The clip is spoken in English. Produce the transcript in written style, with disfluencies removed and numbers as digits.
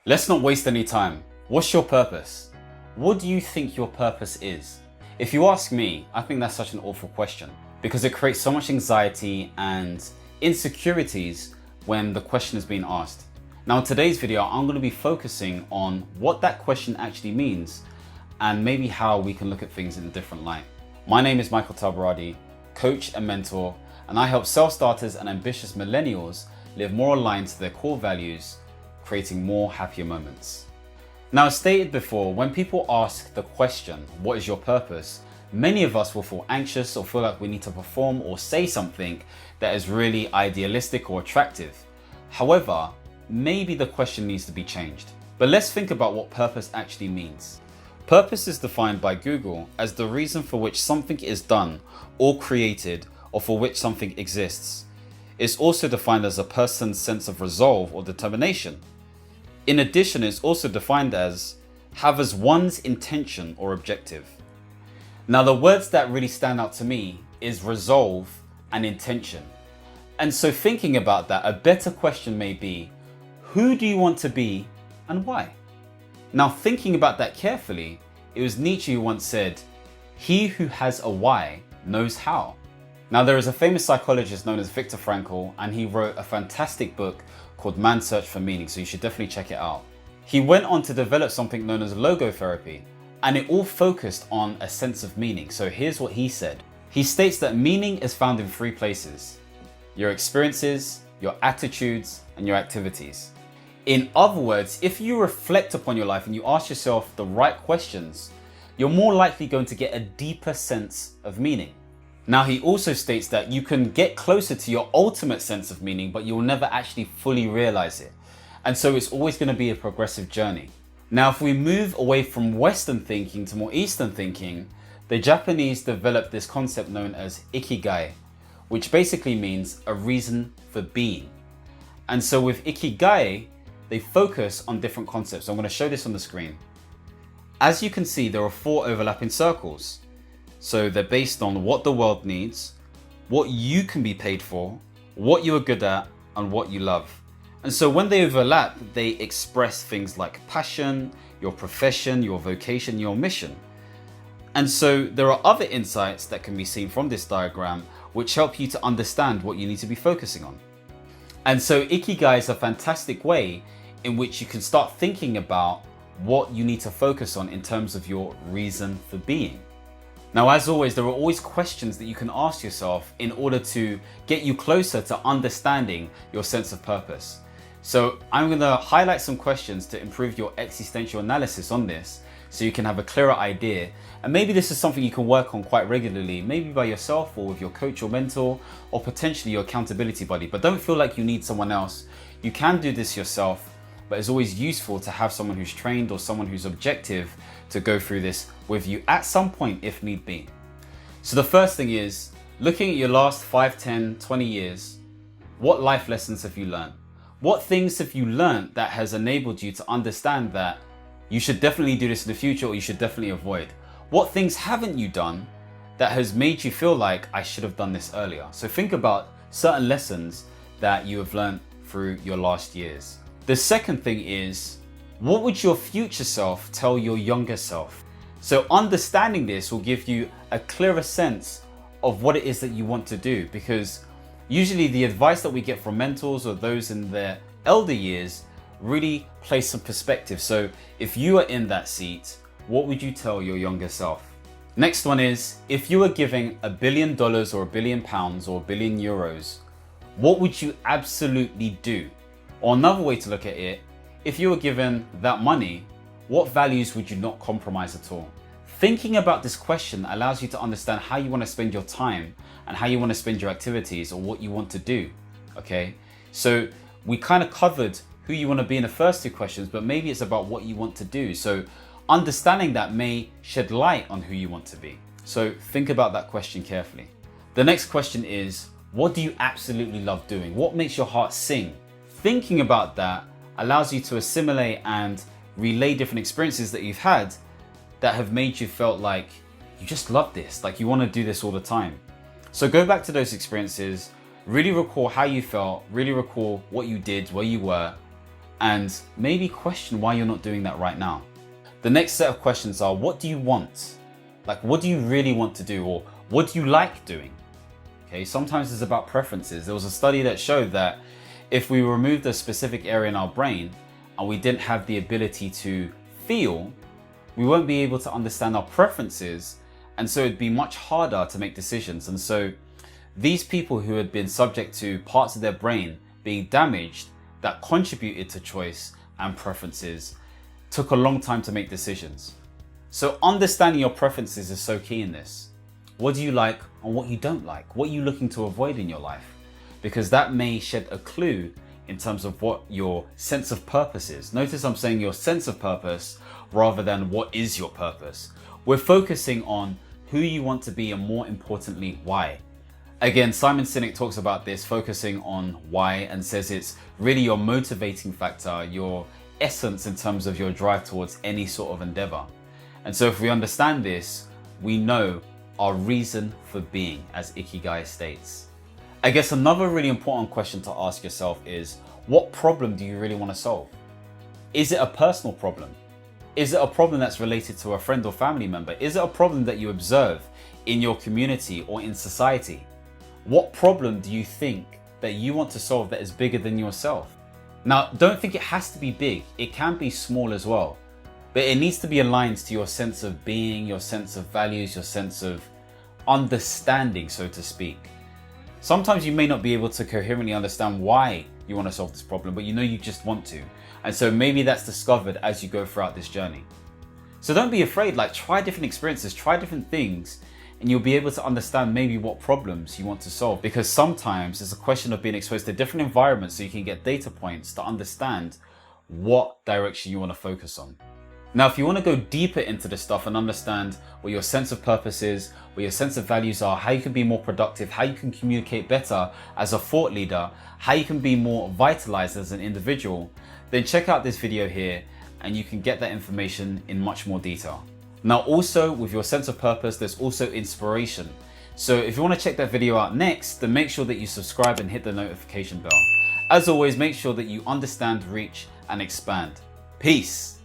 Let's not waste any time. What's your purpose? What do you think your purpose is? If you ask me, I think that's such an awful question because it creates so much anxiety and insecurities when the question is being asked. Now, in today's video, I'm going to be focusing on what that question actually means and maybe how we can look at things in a different light. My name is Michael Tabaradi, coach and mentor, and I help self-starters and ambitious millennials live more aligned to their core values, creating more happier moments. Now, as stated before, when people ask the question, what is your purpose? Many of us will feel anxious or feel like we need to perform or say something that is really idealistic or attractive. However, maybe the question needs to be changed. But let's think about what purpose actually means. Purpose is defined by Google as the reason for which something is done or created or for which something exists. It's also defined as a person's sense of resolve or determination. In addition, it's also defined as have as one's intention or objective. Now, the words that really stand out to me is resolve and intention. And so thinking about that, a better question may be, who do you want to be and why? Now, thinking about that carefully, it was Nietzsche who once said, he who has a why knows how. Now, there is a famous psychologist known as Viktor Frankl, and he wrote a fantastic book called Man's Search for Meaning, so you should definitely check it out. He went on to develop something known as logotherapy, and it all focused on a sense of meaning. So here's what he said. He states that meaning is found in three places: your experiences, your attitudes, and your activities. In other words, if you reflect upon your life and you ask yourself the right questions, you're more likely going to get a deeper sense of meaning. Now, he also states that you can get closer to your ultimate sense of meaning, but you'll never actually fully realize it. And so it's always going to be a progressive journey. Now, if we move away from Western thinking to more Eastern thinking, the Japanese developed this concept known as ikigai, which basically means a reason for being. And so with ikigai, they focus on different concepts. I'm going to show this on the screen. As you can see, there are 4 overlapping circles. So they're based on what the world needs, what you can be paid for, what you are good at, and what you love. And so when they overlap, they express things like passion, your profession, your vocation, your mission. And so there are other insights that can be seen from this diagram which help you to understand what you need to be focusing on. And so Ikigai is a fantastic way in which you can start thinking about what you need to focus on in terms of your reason for being. Now, as always, there are always questions that you can ask yourself in order to get you closer to understanding your sense of purpose. So I'm going to highlight some questions to improve your existential analysis on this so you can have a clearer idea. And maybe this is something you can work on quite regularly, maybe by yourself or with your coach or mentor or potentially your accountability buddy. But don't feel like you need someone else. You can do this yourself, but it's always useful to have someone who's trained or someone who's objective to go through this with you at some point if need be. So the first thing is, looking at your last 5, 10, 20 years, what life lessons have you learned? What things have you learned that has enabled you to understand that you should definitely do this in the future or you should definitely avoid? What things haven't you done that has made you feel like I should have done this earlier? So think about certain lessons that you have learned through your last years. The second thing is, what would your future self tell your younger self? So understanding this will give you a clearer sense of what it is that you want to do, because usually the advice that we get from mentors or those in their elder years really place some perspective. So if you are in that seat, what would you tell your younger self? Next one is, if you were giving $1 billion or £1 billion or €1 billion, what would you absolutely do? Or another way to look at it, if you were given that money, what values would you not compromise at all? Thinking about this question allows you to understand how you want to spend your time and how you want to spend your activities or what you want to do, okay? So we kind of covered who you want to be in the first 2 questions, but maybe it's about what you want to do. So understanding that may shed light on who you want to be. So think about that question carefully. The next question is, what do you absolutely love doing? What makes your heart sing? Thinking about that allows you to assimilate and relay different experiences that you've had that have made you felt like you just love this, like you want to do this all the time. So go back to those experiences, really recall how you felt, really recall what you did, where you were, and maybe question why you're not doing that right now. The next set of questions are, what do you want? Like, what do you really want to do, or what do you like doing? Okay, sometimes it's about preferences. There was a study that showed that if we removed a specific area in our brain and we didn't have the ability to feel, we won't be able to understand our preferences, and so it'd be much harder to make decisions. And so these people who had been subject to parts of their brain being damaged that contributed to choice and preferences took a long time to make decisions. So understanding your preferences is so key in this. What do you like and what you don't like? What are you looking to avoid in your life? Because that may shed a clue in terms of what your sense of purpose is. Notice I'm saying your sense of purpose rather than what is your purpose. We're focusing on who you want to be, and more importantly, why. Again, Simon Sinek talks about this, focusing on why, and says it's really your motivating factor, your essence in terms of your drive towards any sort of endeavor. And so if we understand this, we know our reason for being, as Ikigai states. I guess another really important question to ask yourself is, what problem do you really want to solve? Is it a personal problem? Is it a problem that's related to a friend or family member? Is it a problem that you observe in your community or in society? What problem do you think that you want to solve that is bigger than yourself? Now, don't think it has to be big. It can be small as well, but it needs to be aligned to your sense of being, your sense of values, your sense of understanding, so to speak. Sometimes you may not be able to coherently understand why you want to solve this problem, but you know you just want to. And so maybe that's discovered as you go throughout this journey. So don't be afraid, like try different experiences, try different things, and you'll be able to understand maybe what problems you want to solve. Because sometimes it's a question of being exposed to different environments so you can get data points to understand what direction you want to focus on. Now, if you want to go deeper into this stuff and understand what your sense of purpose is, what your sense of values are, how you can be more productive, how you can communicate better as a thought leader, how you can be more vitalized as an individual, then check out this video here and you can get that information in much more detail. Now, also with your sense of purpose, there's also inspiration. So if you want to check that video out next, then make sure that you subscribe and hit the notification bell. As always, make sure that you understand, reach, and expand. Peace.